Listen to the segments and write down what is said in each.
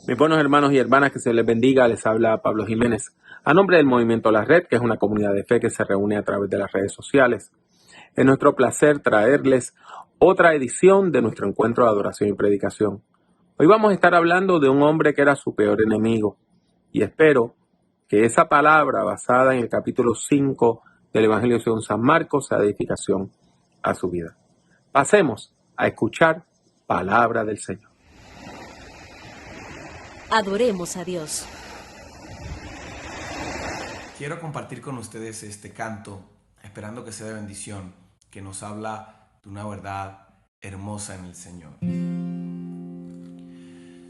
Mis buenos hermanos y hermanas, que se les bendiga, les habla Pablo Jiménez, a nombre del Movimiento La Red, que es una comunidad de fe que se reúne a través de las redes sociales. Es nuestro placer traerles otra edición de nuestro encuentro de adoración y predicación. Hoy vamos a estar hablando de un hombre que era su peor enemigo, y espero que esa palabra basada en el capítulo 5 del Evangelio según San Marcos sea de edificación a su vida. Pasemos a escuchar palabra del Señor. Adoremos a Dios. Quiero compartir con ustedes este canto, esperando que sea de bendición, que nos habla de una verdad hermosa en el Señor.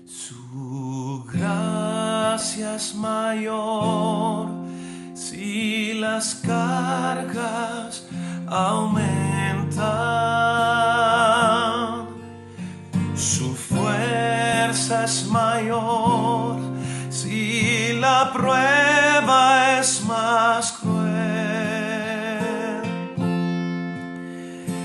Su gracia es mayor si las cargas aumentan. Su fuerza es mayor si la prueba es más cruel.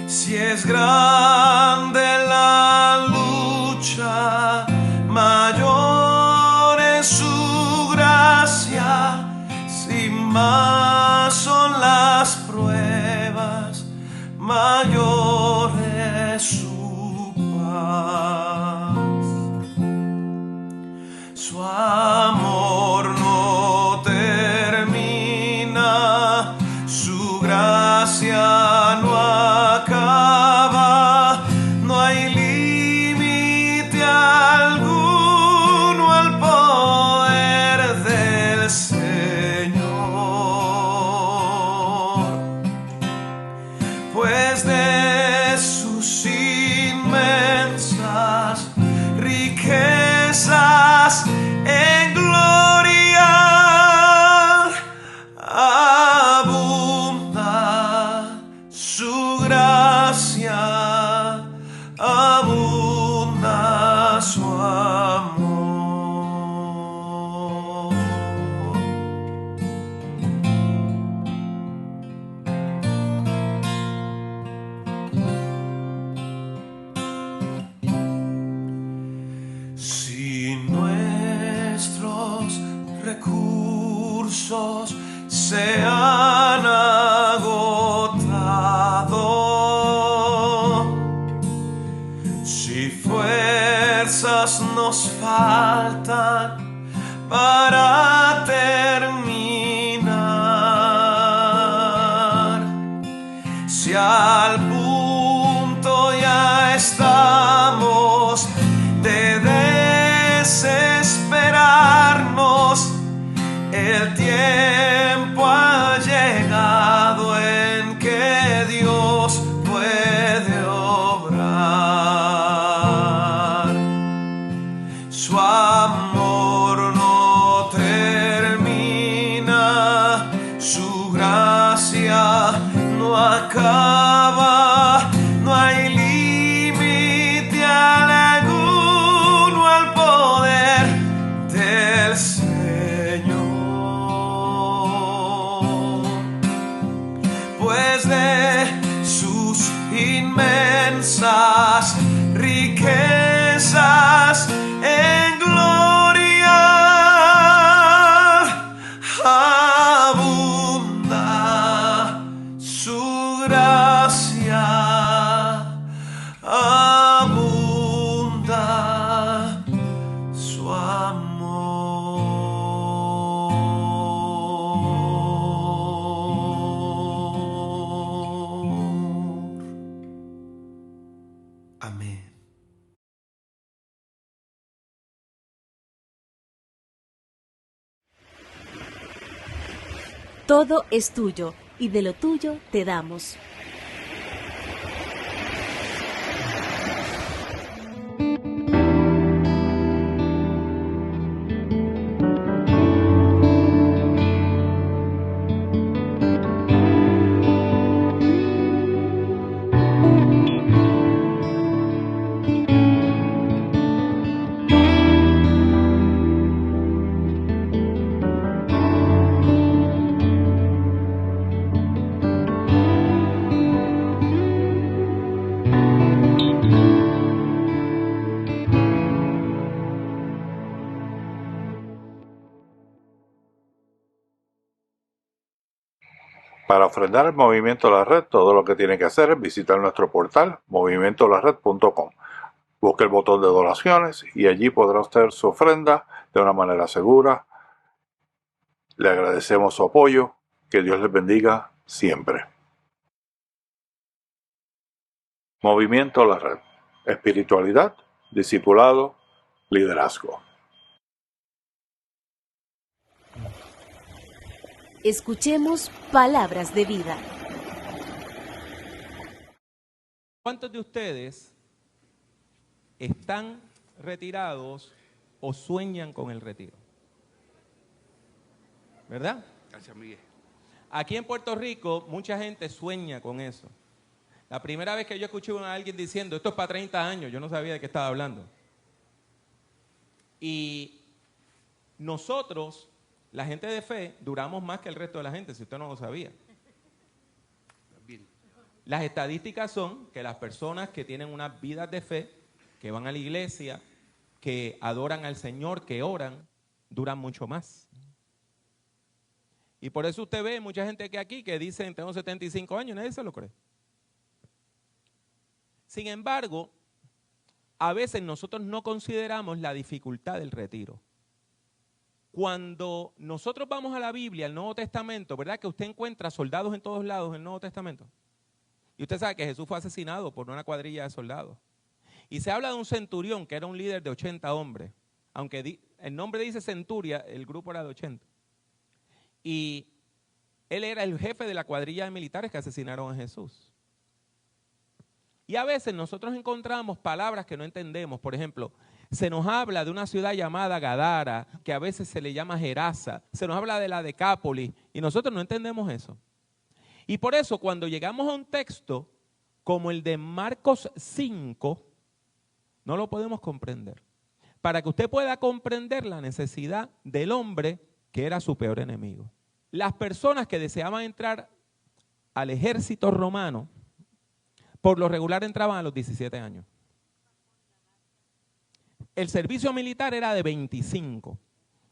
Si es grande la lucha, mayor es su gracia. Si más son las pruebas, mayor es su paz. Su amor no termina, su gracia no acaba, no hay límite alguno al poder del Señor, pues de sus inmensas riquezas en gloria abunda su gracia, abunda su amor. Si nuestros recursos se han agotado, si fuerzas nos faltan para terminar, si al punto ya estamos de desesperarnos, el tiempo ha llegado en que Dios puede obrar. Su amor no termina, su gracia no acaba, no hay límite alguno al poder del Señor, pues de sus inmensas riquezas en gloria abunda su gracia, abunda su amor. Amén. Todo es tuyo y de lo tuyo te damos. Para ofrendar el Movimiento La Red, todo lo que tiene que hacer es visitar nuestro portal movimientolared.com. Busque el botón de donaciones y allí podrá hacer su ofrenda de una manera segura. Le agradecemos su apoyo. Que Dios les bendiga siempre. Movimiento La Red. Espiritualidad, discipulado, liderazgo. Escuchemos palabras de vida. ¿Cuántos de ustedes están retirados o sueñan con el retiro? ¿Verdad? Gracias, Miguel. Aquí en Puerto Rico mucha gente sueña con eso. La primera vez que yo escuché a alguien diciendo, esto es para 30 años, yo no sabía de qué estaba hablando. Y nosotros, la gente de fe, duramos más que el resto de la gente, si usted no lo sabía. Bien. Las estadísticas son que las personas que tienen unas vidas de fe, que van a la iglesia, que adoran al Señor, que oran, duran mucho más. Y por eso usted ve mucha gente que aquí que dicen tengo 75 años, nadie se lo cree. Sin embargo, a veces nosotros no consideramos la dificultad del retiro. Cuando nosotros vamos a la Biblia, al Nuevo Testamento, ¿verdad que usted encuentra soldados en todos lados en el Nuevo Testamento? Y usted sabe que Jesús fue asesinado por una cuadrilla de soldados. Y se habla de un centurión que era un líder de 80 hombres. Aunque el nombre dice centuria, el grupo era de 80. Y él era el jefe de la cuadrilla de militares que asesinaron a Jesús. Y a veces nosotros encontramos palabras que no entendemos. Por ejemplo, se nos habla de una ciudad llamada Gadara, que a veces se le llama Gerasa. Se nos habla de la Decápolis y nosotros no entendemos eso. Y por eso cuando llegamos a un texto como el de Marcos 5, no lo podemos comprender. Para que usted pueda comprender la necesidad del hombre que era su peor enemigo. Las personas que deseaban entrar al ejército romano, por lo regular entraban a los 17 años. El servicio militar era de 25.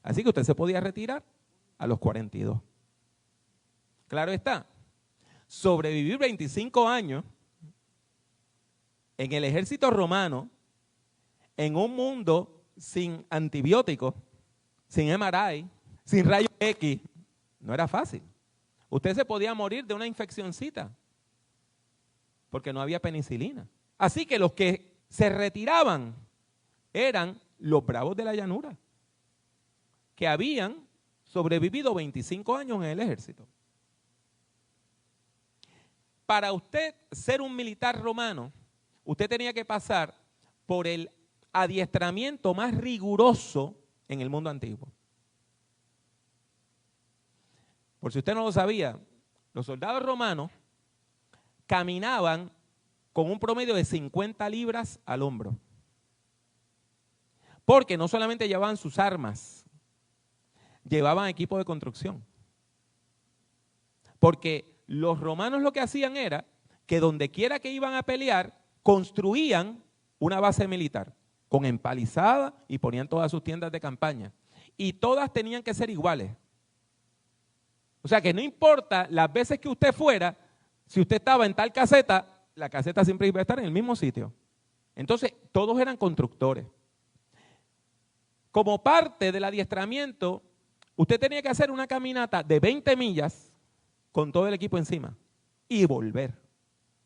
Así que usted se podía retirar a los 42. Claro está, sobrevivir 25 años en el ejército romano, en un mundo sin antibióticos, sin MRI, sin rayos X, no era fácil. Usted se podía morir de una infeccioncita porque no había penicilina. Así que los que se retiraban eran los bravos de la llanura, que habían sobrevivido 25 años en el ejército. Para usted ser un militar romano, usted tenía que pasar por el adiestramiento más riguroso en el mundo antiguo. Por si usted no lo sabía, los soldados romanos caminaban con un promedio de 50 libras al hombro. Porque no solamente llevaban sus armas, llevaban equipo de construcción. Porque los romanos lo que hacían era que donde quiera que iban a pelear, construían una base militar con empalizada y ponían todas sus tiendas de campaña. Y todas tenían que ser iguales. O sea que no importa las veces que usted fuera, si usted estaba en tal caseta, la caseta siempre iba a estar en el mismo sitio. Entonces, todos eran constructores. Como parte del adiestramiento, usted tenía que hacer una caminata de 20 millas con todo el equipo encima y volver.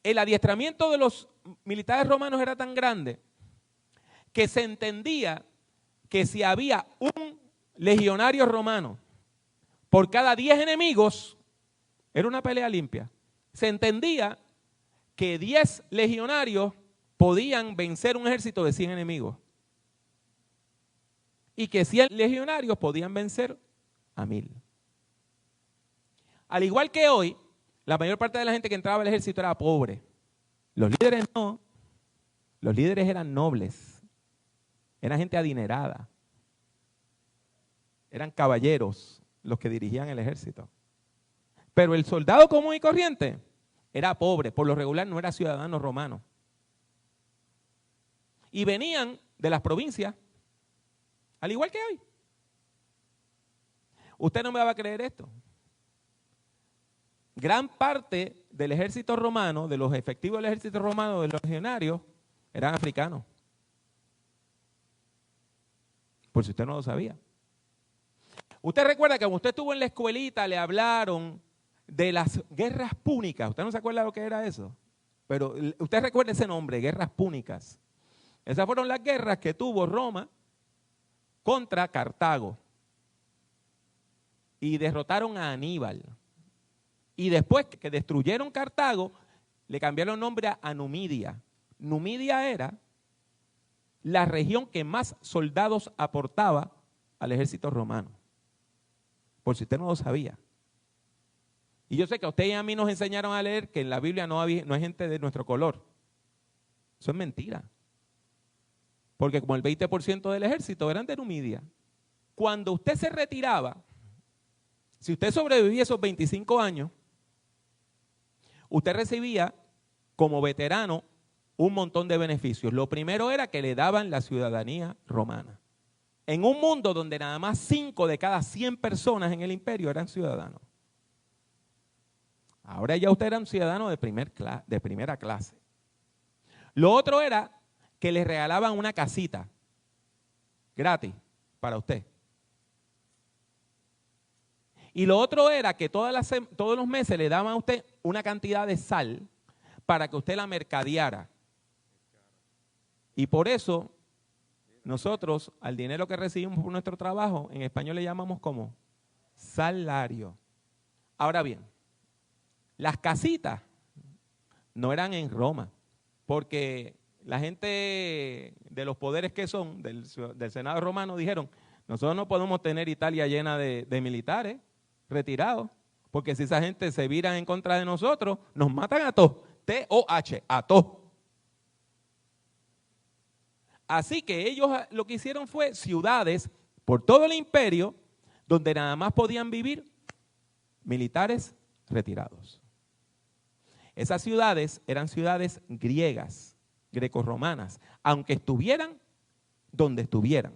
El adiestramiento de los militares romanos era tan grande que se entendía que si había un legionario romano por cada 10 enemigos, era una pelea limpia. Se entendía que 10 legionarios podían vencer un ejército de 100 enemigos. Y que 100 legionarios podían vencer a 1000. Al igual que hoy, la mayor parte de la gente que entraba al ejército era pobre. Los líderes no. Los líderes eran nobles. Era gente adinerada. Eran caballeros los que dirigían el ejército. Pero el soldado común y corriente era pobre, por lo regular no era ciudadano romano. Y venían de las provincias, al igual que hoy. Usted no me va a creer esto. gran parte del ejército romano, de los efectivos del ejército romano, de los legionarios, eran africanos. Por si usted no lo sabía. Usted recuerda que cuando usted estuvo en la escuelita le hablaron de las guerras púnicas. ¿Usted no se acuerda lo que era eso? Pero usted recuerda ese nombre, guerras púnicas. Esas fueron las guerras que tuvo Roma contra Cartago. Y derrotaron a Aníbal. Y después que destruyeron Cartago, le cambiaron nombre a Numidia. Numidia era la región que más soldados aportaba al ejército romano. Por si usted no lo sabía. Y yo sé que a usted y a mí nos enseñaron a leer que en la Biblia no hay gente de nuestro color. Eso es mentira. Porque como el 20% del ejército eran de Numidia. Cuando usted se retiraba, si usted sobrevivía esos 25 años, usted recibía como veterano un montón de beneficios. Lo primero era que le daban la ciudadanía romana. En un mundo donde nada más 5 de cada 100 personas en el imperio eran ciudadanos. Ahora ya usted era un ciudadano de primera clase. Lo otro era que le regalaban una casita gratis para usted. Y lo otro era que todos los meses le daban a usted una cantidad de sal para que usted la mercadeara. Y por eso nosotros al dinero que recibimos por nuestro trabajo, en español le llamamos como salario. Ahora bien, las casitas no eran en Roma, porque la gente de los poderes que son, del Senado romano, dijeron, nosotros no podemos tener Italia llena de militares retirados, porque si esa gente se vira en contra de nosotros, nos matan a todos. T-O-H, a todos. Así que ellos lo que hicieron fue ciudades por todo el imperio donde nada más podían vivir militares retirados. Esas ciudades eran ciudades griegas, grecorromanas, aunque estuvieran donde estuvieran.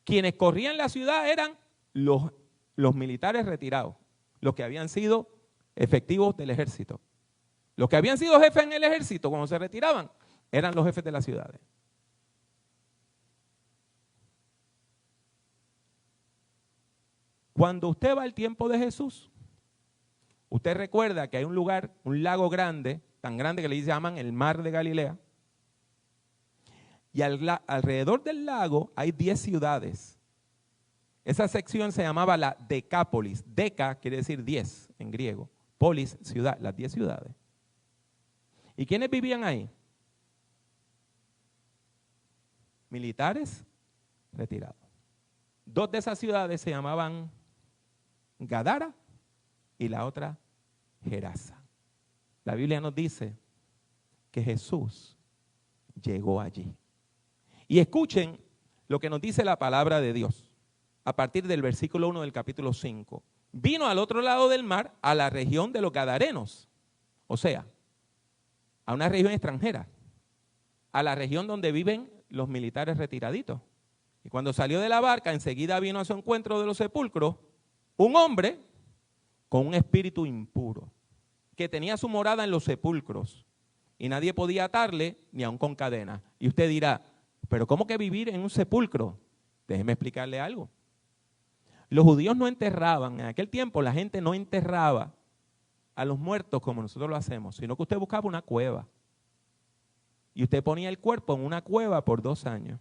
Quienes corrían la ciudad eran los militares retirados, los que habían sido efectivos del ejército. Los que habían sido jefes en el ejército cuando se retiraban eran los jefes de las ciudades. Cuando usted va al tiempo de Jesús, usted recuerda que hay un lugar, un lago grande, tan grande que le llaman el Mar de Galilea, y alrededor del lago hay 10 ciudades. Esa sección se llamaba la Decápolis. Deca quiere decir 10 en griego. Polis, ciudad, las 10 ciudades. ¿Y quiénes vivían ahí? Militares retirados. 2 de esas ciudades se llamaban Gadara y la otra Gerasa. La Biblia nos dice que Jesús llegó allí. Y escuchen lo que nos dice la palabra de Dios a partir del versículo 1 del capítulo 5. Vino al otro lado del mar, a la región de los Gadarenos, o sea, a una región extranjera, a la región donde viven los militares retiraditos. Y cuando salió de la barca, enseguida vino a su encuentro de los sepulcros un hombre con un espíritu impuro, que tenía su morada en los sepulcros, y nadie podía atarle ni aun con cadena. Y usted dirá, ¿pero cómo que vivir en un sepulcro? Déjeme explicarle algo. Los judíos no enterraban, en aquel tiempo la gente no enterraba a los muertos como nosotros lo hacemos, sino que usted buscaba una cueva. Y usted ponía el cuerpo en una cueva por 2 años.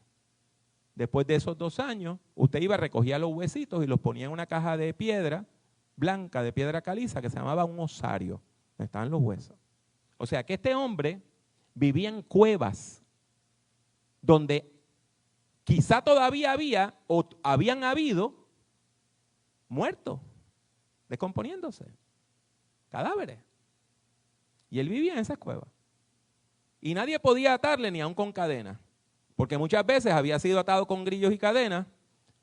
Después de esos 2 años, usted iba, recogía los huesitos y los ponía en una caja de piedra blanca, de piedra caliza, que se llamaba un osario, donde estaban los huesos. O sea que este hombre vivía en cuevas donde quizá todavía había o habían habido muertos, descomponiéndose, cadáveres. Y él vivía en esas cuevas. Y nadie podía atarle ni aun con cadenas, porque muchas veces había sido atado con grillos y cadenas,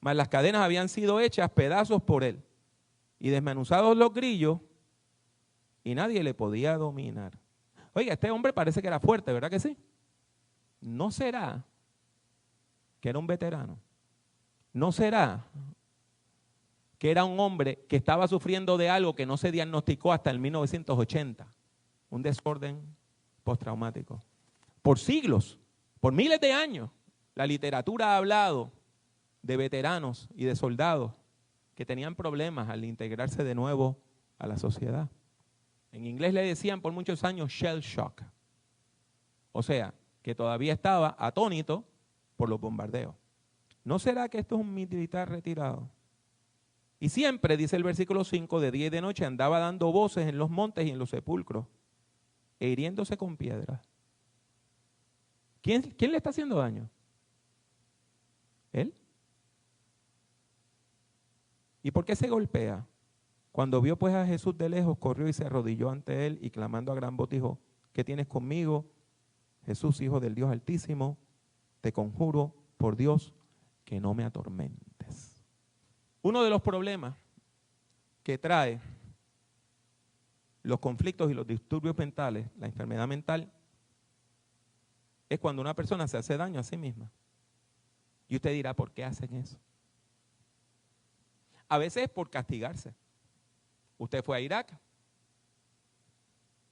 mas las cadenas habían sido hechas pedazos por él. Y desmenuzados los grillos, y nadie le podía dominar. Oiga, este hombre parece que era fuerte, ¿verdad que sí? ¿No será que era un veterano? ¿No será que era un hombre que estaba sufriendo de algo que no se diagnosticó hasta el 1980, un desorden postraumático. Por siglos, por miles de años, la literatura ha hablado de veteranos y de soldados que tenían problemas al integrarse de nuevo a la sociedad. En inglés le decían por muchos años shell shock. O sea, que todavía estaba atónito por los bombardeos. ¿No será que esto es un militar retirado? Y siempre, dice el versículo 5, de día y de noche andaba dando voces en los montes y en los sepulcros, e hiriéndose con piedras. ¿Quién le está haciendo daño? ¿Él? ¿Y por qué se golpea? Cuando vio pues a Jesús de lejos, corrió y se arrodilló ante él y clamando a gran voz dijo, ¿qué tienes conmigo? Jesús, Hijo del Dios Altísimo, te conjuro por Dios que no me atormentes. Uno de los problemas que trae los conflictos y los disturbios mentales, la enfermedad mental, es cuando una persona se hace daño a sí misma. Y usted dirá, ¿por qué hacen eso? A veces es por castigarse. Usted fue a Irak,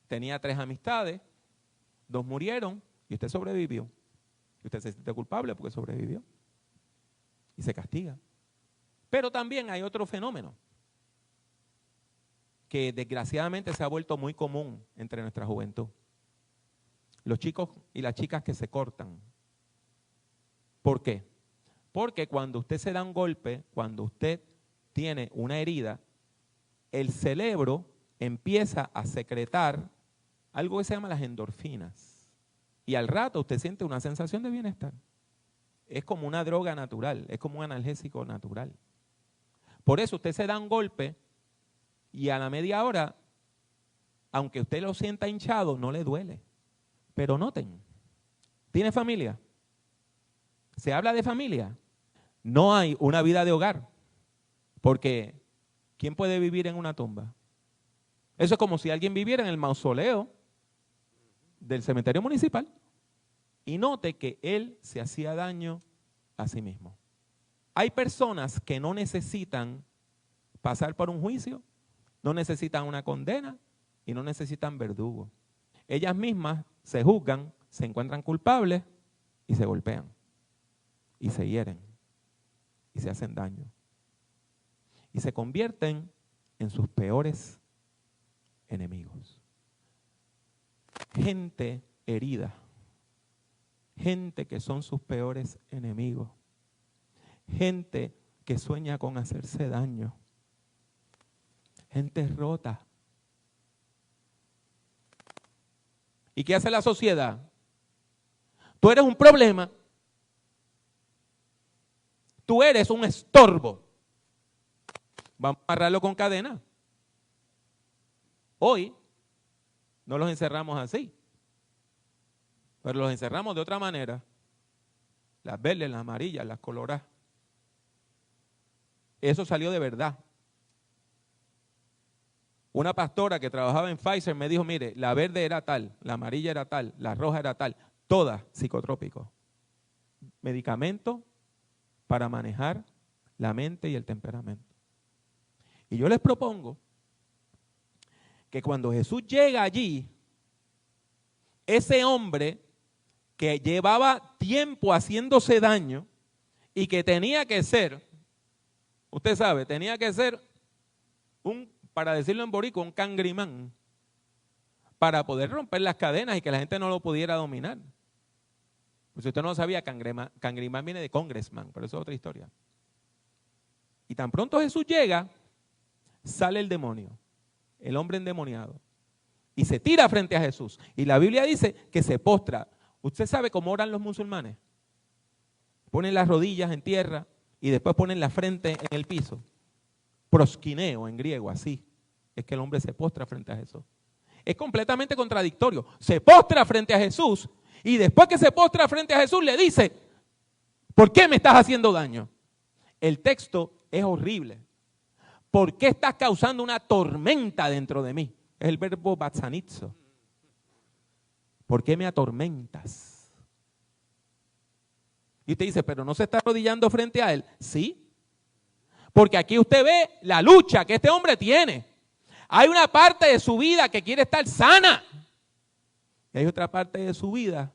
tenía 3 amistades, 2 murieron y usted sobrevivió. Y usted se siente culpable porque sobrevivió. Y se castiga. Pero también hay otro fenómeno que desgraciadamente se ha vuelto muy común entre nuestra juventud. Los chicos y las chicas que se cortan. ¿Por qué? Porque cuando usted se da un golpe, cuando usted tiene una herida, el cerebro empieza a secretar algo que se llama las endorfinas. Y al rato usted siente una sensación de bienestar. Es como una droga natural, es como un analgésico natural. Por eso usted se da un golpe y a la media hora, aunque usted lo sienta hinchado, no le duele. Pero noten, ¿tiene familia? ¿Se habla de familia? No hay una vida de hogar. Porque ¿quién puede vivir en una tumba? Eso es como si alguien viviera en el mausoleo del cementerio municipal. Y note que él se hacía daño a sí mismo. Hay personas que no necesitan pasar por un juicio, no necesitan una condena y no necesitan verdugo. Ellas mismas se juzgan, se encuentran culpables y se golpean. Y se hieren. Y se hacen daño. Y se convierten en sus peores enemigos. Gente herida. Gente que son sus peores enemigos. Gente que sueña con hacerse daño. Gente rota. ¿Y qué hace la sociedad? Tú eres un problema. Tú eres un estorbo. Vamos a amarrarlo con cadena. Hoy no los encerramos así, pero los encerramos de otra manera. Las verdes, las amarillas, las coloradas. Eso salió de verdad. Una pastora que trabajaba en Pfizer me dijo, mire, la verde era tal, la amarilla era tal, la roja era tal, todas psicotrópicos. Medicamentos para manejar la mente y el temperamento. Y yo les propongo que cuando Jesús llega allí, ese hombre que llevaba tiempo haciéndose daño y que tenía que ser, usted sabe, tenía que ser para decirlo en boricua, un cangrimán, para poder romper las cadenas y que la gente no lo pudiera dominar. Pues si usted no lo sabía, cangrimán viene de congressman, pero eso es otra historia. Y tan pronto Jesús llega, sale el demonio, el hombre endemoniado, y se tira frente a Jesús. Y la Biblia dice que se postra. ¿Usted sabe cómo oran los musulmanes? Ponen las rodillas en tierra y después ponen la frente en el piso. Prosquineo en griego, así es que el hombre se postra frente a Jesús. Es completamente contradictorio. Se postra frente a Jesús y después que se postra frente a Jesús le dice, ¿por qué me estás haciendo daño? El texto es horrible. ¿Por qué estás causando una tormenta dentro de mí? Es el verbo batzanizo. ¿Por qué me atormentas? Y usted dice, pero no se está arrodillando frente a él. Sí, Porque aquí usted ve la lucha que este hombre tiene. Hay una parte de su vida que quiere estar sana. Y hay otra parte de su vida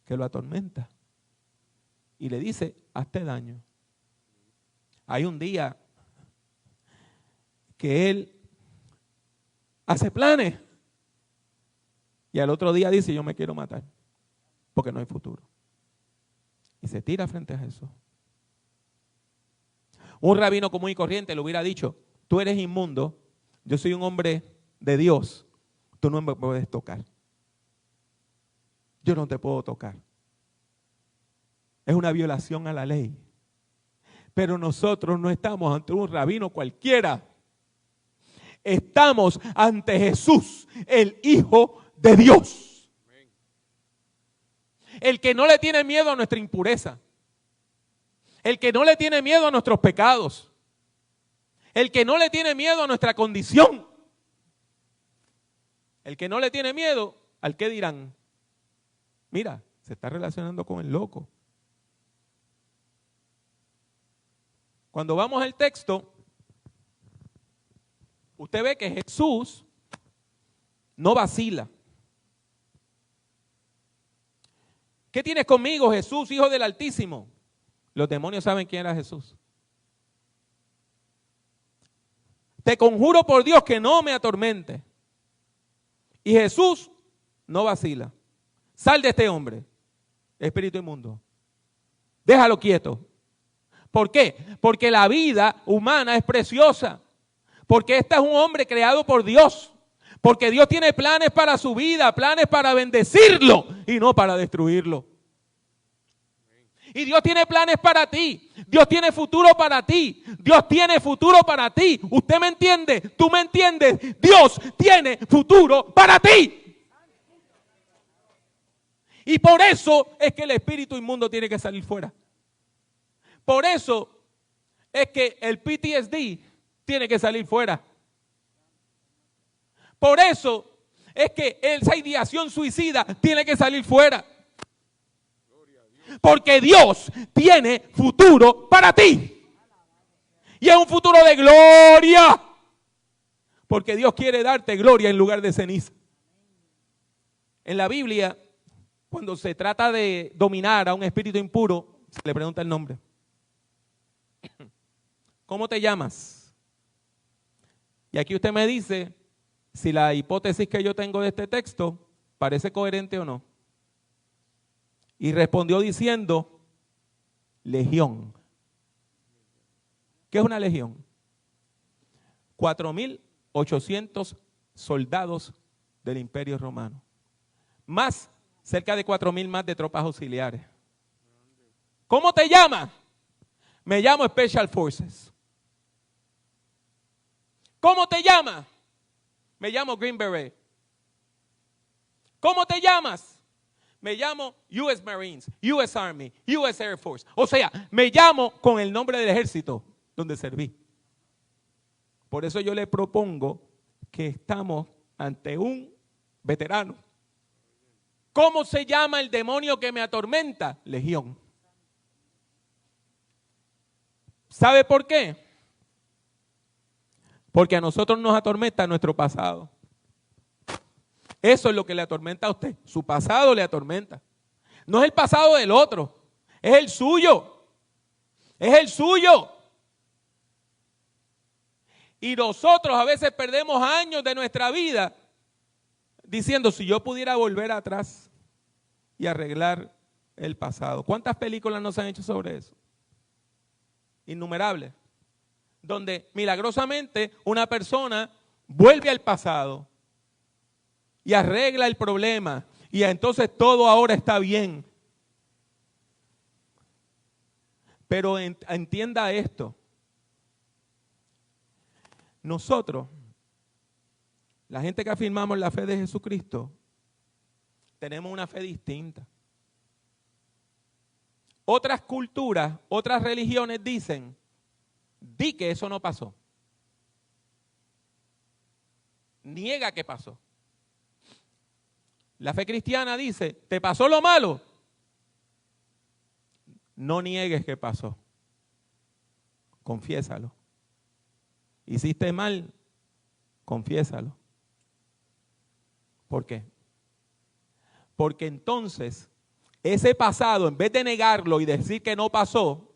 que lo atormenta. Y le dice, hazte daño. Hay un día que él hace planes. Y al otro día dice, yo me quiero matar. Porque no hay futuro. Y se tira frente a Jesús. Un rabino común y corriente le hubiera dicho, tú eres inmundo, yo soy un hombre de Dios, tú no me puedes tocar. Yo no te puedo tocar. Es una violación a la ley. Pero nosotros no estamos ante un rabino cualquiera. Estamos ante Jesús, el Hijo de Dios. El que no le tiene miedo a nuestra impureza. El que no le tiene miedo a nuestros pecados. El que no le tiene miedo a nuestra condición. El que no le tiene miedo al que dirán. Mira, se está relacionando con el loco. Cuando vamos al texto, usted ve que Jesús no vacila. ¿Qué tienes conmigo, Jesús, Hijo del Altísimo? Los demonios saben quién era Jesús. Te conjuro por Dios que no me atormente. Y Jesús no vacila. Sal de este hombre, espíritu inmundo. Déjalo quieto. ¿Por qué? Porque la vida humana es preciosa. Porque este es un hombre creado por Dios. Porque Dios tiene planes para su vida, planes para bendecirlo y no para destruirlo. Y Dios tiene planes para ti. Dios tiene futuro para ti. Dios tiene futuro para ti. ¿Usted me entiende? ¿Tú me entiendes? Dios tiene futuro para ti. Y por eso es que el espíritu inmundo tiene que salir fuera. Por eso es que el PTSD tiene que salir fuera. Por eso es que esa ideación suicida tiene que salir fuera. Porque Dios tiene futuro para ti. Y es un futuro de gloria. Porque Dios quiere darte gloria en lugar de ceniza. En la Biblia, cuando se trata de dominar a un espíritu impuro, se le pregunta el nombre. ¿Cómo te llamas? Y aquí usted me dice si la hipótesis que yo tengo de este texto parece coherente o no. Y respondió diciendo, legión. ¿Qué es una legión? 4.800 soldados del Imperio Romano. Más, cerca de 4.000 más de tropas auxiliares. ¿Cómo te llamas? Me llamo Special Forces. ¿Cómo te llamas? Me llamo Green Beret. ¿Cómo te llamas? Me llamo US Marines, US Army, US Air Force. O sea, me llamo con el nombre del ejército donde serví. Por eso yo le propongo que estamos ante un veterano. ¿Cómo se llama el demonio que me atormenta? Legión. ¿Sabe por qué? Porque a nosotros nos atormenta nuestro pasado. Eso es lo que le atormenta a usted. Su pasado le atormenta. No es el pasado del otro, es el suyo. Es el suyo. Y nosotros a veces perdemos años de nuestra vida diciendo, si yo pudiera volver atrás y arreglar el pasado. ¿Cuántas películas nos han hecho sobre eso? Innumerables. Donde milagrosamente una persona vuelve al pasado y arregla el problema. Y entonces todo ahora está bien. Pero entienda esto. Nosotros, la gente que afirmamos la fe de Jesucristo, tenemos una fe distinta. Otras culturas, otras religiones dicen, di que eso no pasó. Niega que pasó. La fe cristiana dice, ¿te pasó lo malo? No niegues que pasó. confiésalo. Hiciste mal, confiésalo. ¿Por qué? Porque entonces ese pasado, en vez de negarlo y decir que no pasó,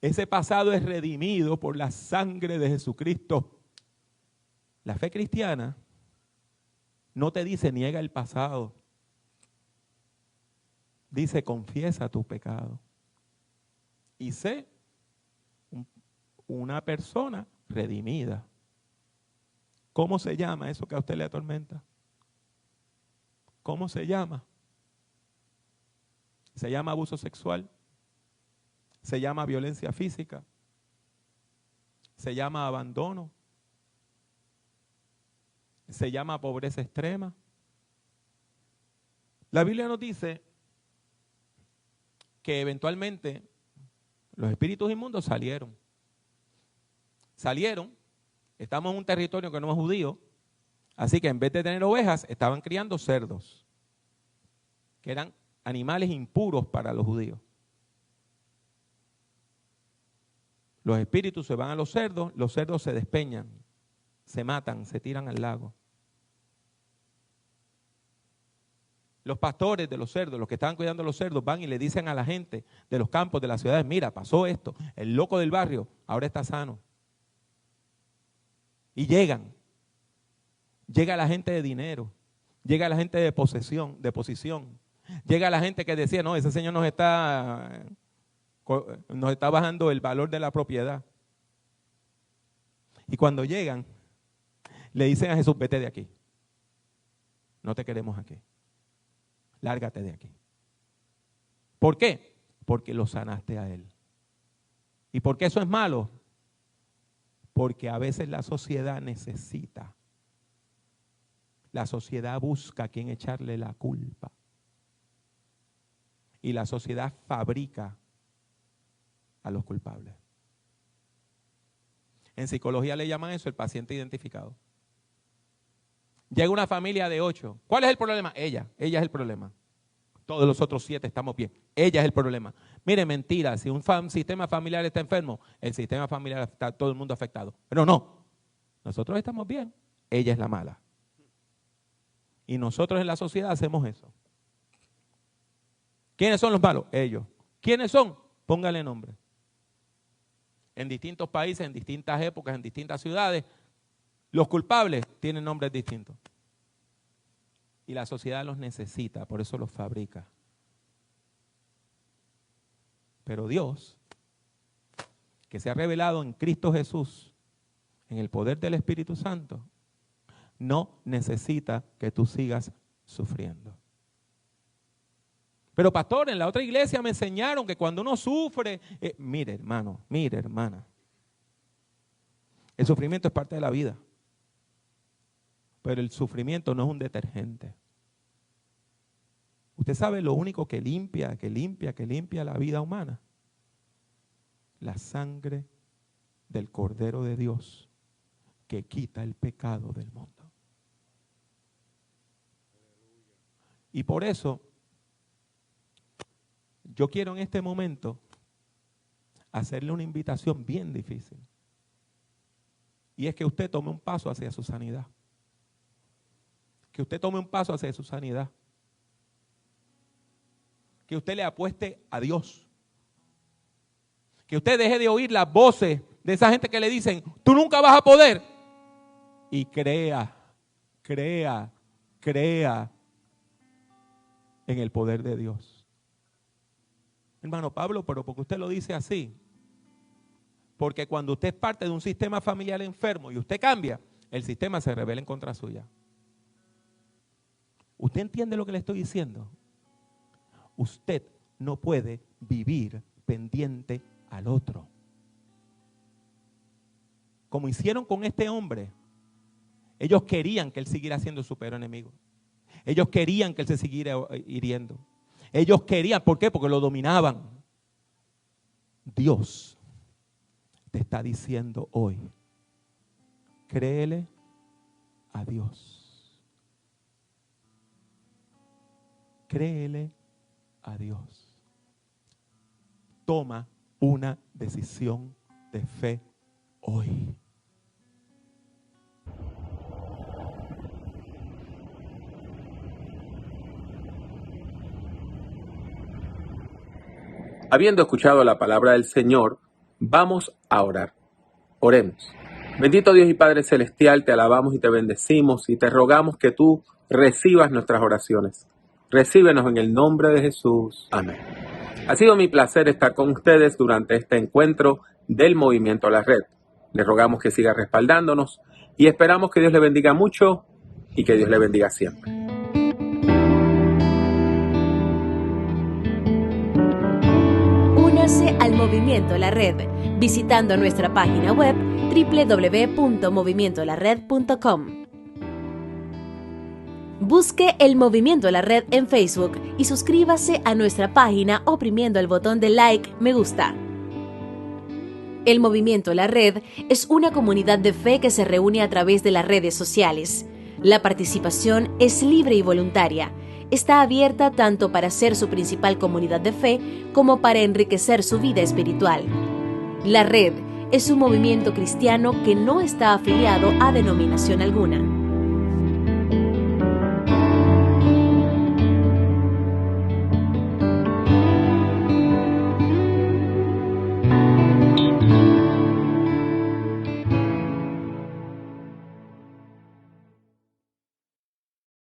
ese pasado es redimido por la sangre de Jesucristo. La fe cristiana no te dice niega el pasado. Dice confiesa tu pecado. Y sé una persona redimida. ¿Cómo se llama eso que a usted le atormenta? ¿Cómo se llama? Se llama abuso sexual. Se llama violencia física. Se llama abandono. Se llama pobreza extrema. La Biblia nos dice que eventualmente los espíritus inmundos salieron. Estamos en un territorio que no es judío, así que en vez de tener ovejas, estaban criando cerdos, que eran animales impuros para los judíos. Los espíritus se van a los cerdos se despeñan, se matan, se tiran al lago. Los pastores de los cerdos, los que estaban cuidando los cerdos, van y le dicen a la gente de los campos, de las ciudades, mira, pasó esto, el loco del barrio ahora está sano. Y llega la gente de dinero, llega la gente de posición, llega la gente que decía, no, ese señor nos está bajando el valor de la propiedad. Y cuando llegan, le dicen a Jesús, vete de aquí, no te queremos aquí, lárgate de aquí. ¿Por qué? Porque lo sanaste a él. ¿Y por qué eso es malo? Porque a veces la sociedad necesita. La sociedad busca a quien echarle la culpa. Y la sociedad fabrica a los culpables. En psicología le llaman eso el paciente identificado. Llega una familia de 8. ¿Cuál es el problema? Ella es el problema. Todos los otros 7 estamos bien. Ella es el problema. Mire, mentira, si un sistema familiar está enfermo, el sistema familiar está todo el mundo afectado. Pero no, nosotros estamos bien, ella es la mala. Y nosotros en la sociedad hacemos eso. ¿Quiénes son los malos? Ellos. ¿Quiénes son? Póngale nombre. En distintos países, en distintas épocas, en distintas ciudades, los culpables tienen nombres distintos. Y la sociedad los necesita, por eso los fabrica. Pero Dios, que se ha revelado en Cristo Jesús, en el poder del Espíritu Santo, no necesita que tú sigas sufriendo. Pero pastor, en la otra iglesia me enseñaron que cuando uno sufre, mire hermano, mire hermana, el sufrimiento es parte de la vida. Pero el sufrimiento no es un detergente. ¿Usted sabe lo único que limpia la vida humana? La sangre del Cordero de Dios que quita el pecado del mundo. Y por eso, yo quiero en este momento hacerle una invitación bien difícil. Y es que usted tome un paso hacia su sanidad. Que usted tome un paso hacia su sanidad. Que usted le apueste a Dios. Que usted deje de oír las voces de esa gente que le dicen, tú nunca vas a poder. Y crea en el poder de Dios. Hermano Pablo, pero porque usted lo dice así. Porque cuando usted es parte de un sistema familiar enfermo y usted cambia, el sistema se rebela en contra suya. ¿Usted entiende lo que le estoy diciendo? Usted no puede vivir pendiente al otro. Como hicieron con este hombre, ellos querían que él siguiera siendo su peor enemigo. Ellos querían que él se siguiera hiriendo. Ellos querían, ¿por qué? Porque lo dominaban. Dios te está diciendo hoy, créele a Dios. Créele a Dios. Toma una decisión de fe hoy. Habiendo escuchado la palabra del Señor, vamos a orar. Oremos. Bendito Dios y Padre Celestial, te alabamos y te bendecimos y te rogamos que tú recibas nuestras oraciones. Recíbenos en el nombre de Jesús. Amén. Ha sido mi placer estar con ustedes durante este encuentro del Movimiento La Red. Les rogamos que siga respaldándonos y esperamos que Dios le bendiga mucho y que Dios le bendiga siempre. Únase al Movimiento La Red visitando nuestra página web www.movimientolared.com. Busque el Movimiento La Red en Facebook y suscríbase a nuestra página oprimiendo el botón de like, me gusta. El Movimiento La Red es una comunidad de fe que se reúne a través de las redes sociales. La participación es libre y voluntaria. Está abierta tanto para ser su principal comunidad de fe como para enriquecer su vida espiritual. La Red es un movimiento cristiano que no está afiliado a denominación alguna.